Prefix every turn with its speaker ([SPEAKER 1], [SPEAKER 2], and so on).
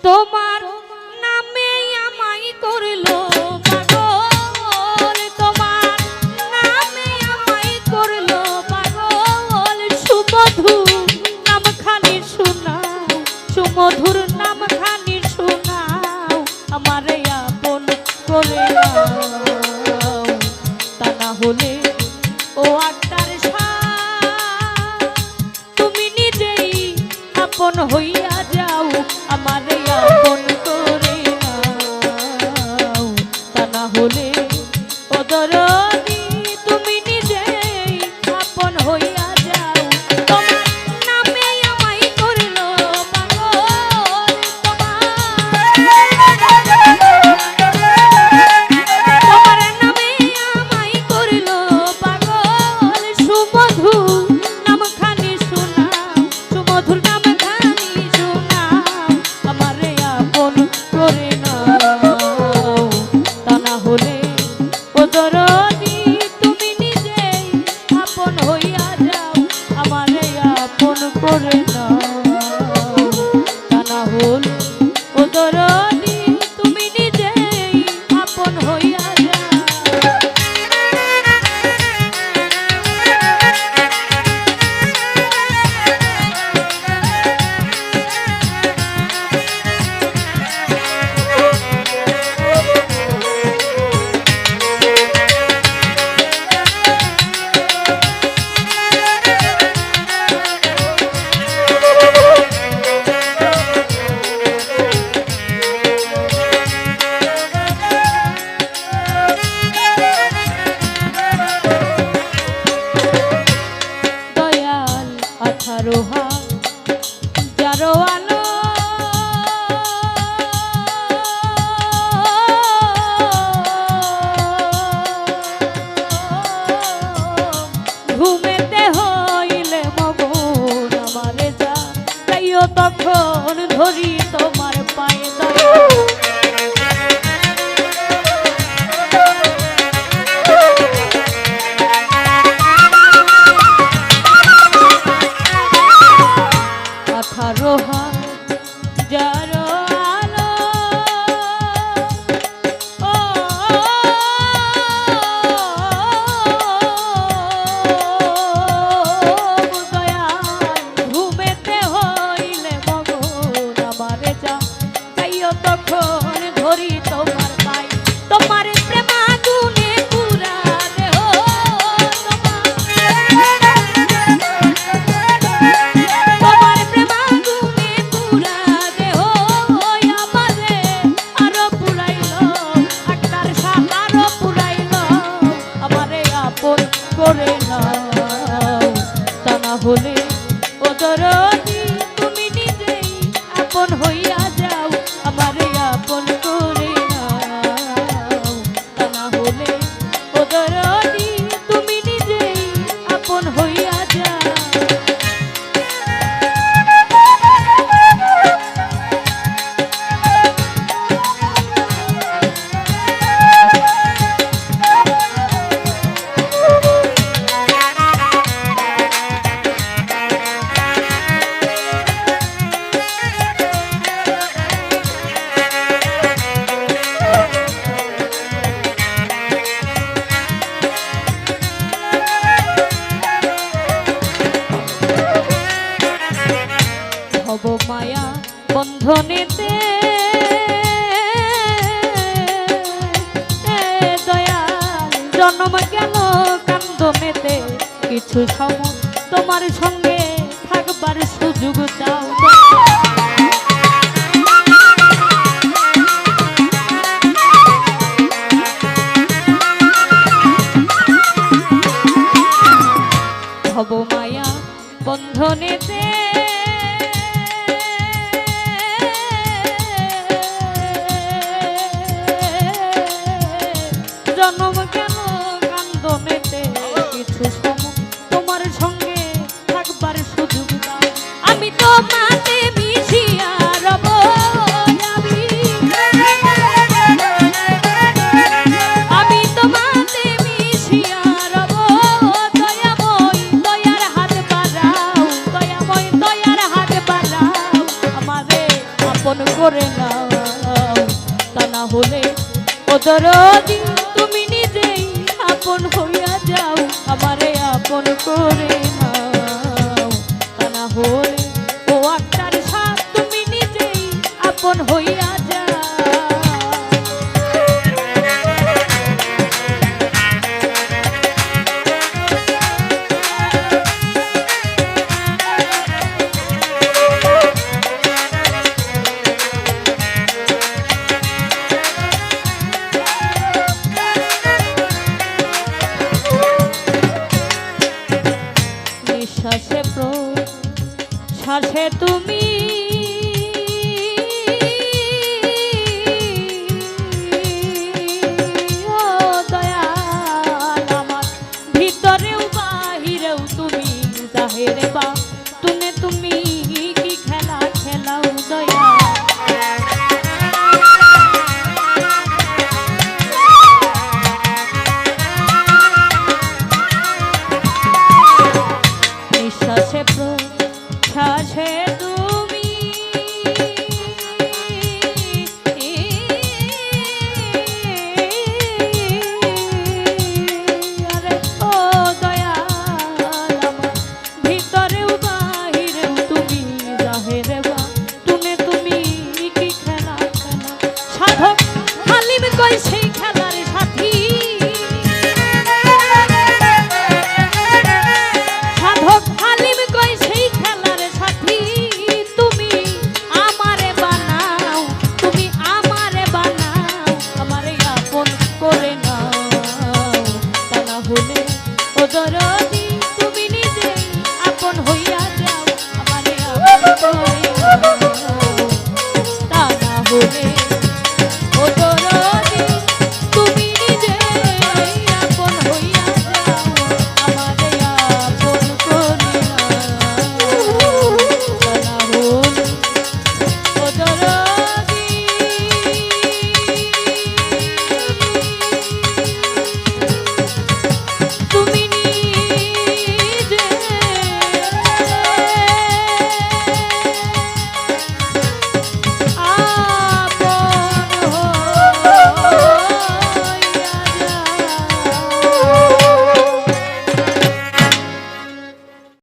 [SPEAKER 1] তোমার নামে আমায় করলো পাগল, তোমার নামে আমায় করলো পাগল। সুমধুর নামখানি শোনাও, সুমধুর নামখানি শোনাও, আমারে আপন করে নাও। তা না হলে ও আত্মার তুমি নিজেই আপন হইয়া যাও, আমারে আপন করে নাও। তা না হলে ও দরদি তুমি নিজেই আপন হইয়া যাও। তোমার নামে আমায় করলো পাগল, তোমার নামে আমায় করলো পাগল। সুমধুর নামখানি শোনাও, সুমধুর নামখানি শোনাও, আমারে আপন করে নাও। তা না হলে ও দরদি তুমি নিজেই আপন হইয়া যাও, আমারে আপন করে নাও। তা না হলে ও দরদি তুমি নিজেই আপন হইয়া যাও। দয়াল 18 হাজারো আলো ঘুমেতে হইলে মগন আমারে যা তাইও তখন ধরি তোমার পায়ে দয়া। 18 হাজারো আলো ও দয়াল ঘুমেতে হইলে মগন আমারে যা তাইও তখন ধরি তোমার পায়ে। তোমার প্রেমাগুনে পুরা দেহ, তোমার প্রেমাগুনে পুরা দেহ, আমারে আরো পুরাইলো আক্তার শাহ আরো পুরাইলো, আমারে আপন করে নাও। তা না হলে ও দরদি তুমি নিজেই আপন হইয়া যাও, আমারে আপন করে নাও। তা না হলে ও দরদি তুমি নিজেই আপন হইয়া যাও। হব মায়া বন্ধনেতে দয়াল জন্ম গেল কান্দনেতে, কিছু সময় তোমার সঙ্গে থাকবার সুযোগ দাও। হব মায়া বন্ধনেতে জন্ম কেন কান্দনেতে, কিছু সময় তোমার সঙ্গে থাকবার সুযোগ দাও। আমি তো আপন করে নাও, তা না হলে ওদরদি তুমি নিজেই আপন হইয়া যাও, আমারে আপন করে নাও, তা না হলে ও আক্তার সাহেব তুমি নিজেই আপন হইয়া